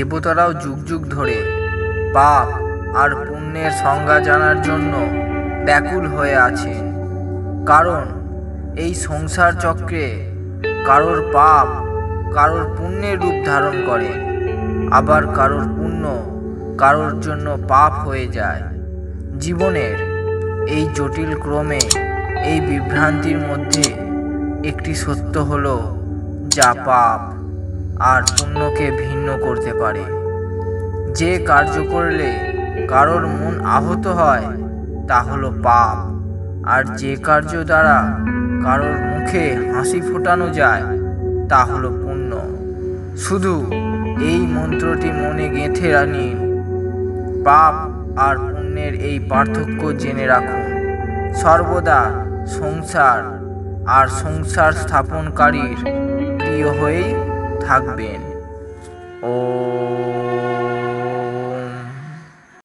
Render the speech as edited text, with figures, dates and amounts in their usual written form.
দেবতারাও যুগ যুগ ধরে পাপ আর পুণ্যের সংজ্ঞা জানার জন্য ব্যাকুল হয়ে আছেন। কারণ এই সংসার চক্রে কারোর পাপ কারোর পুণ্যের রূপ ধারণ করে, আবার কারোর পুণ্য কারোর জন্য পাপ হয়ে যায়। জীবনের এই জটিল ক্রমে, এই বিভ্রান্তির মধ্যে একটি সত্য হলো, যা পাপ আর পুণ্যকে ভিন্ন করতে পারে। যে কার্য করলে কারোর মন আহত হয় তা হলো পাপ, আর যে কার্য দ্বারা কারোর মুখে হাসি ফোটানো যায় তা হলো পুণ্য। শুধু এই মন্ত্রটি মনে গেঁথে নিন, পাপ আর পুণ্যের এই পার্থক্য জেনে রাখুন। সর্বদা সংসার আর সংসার স্থাপনকারীর প্রিয় হয়েই থাকবেন। ও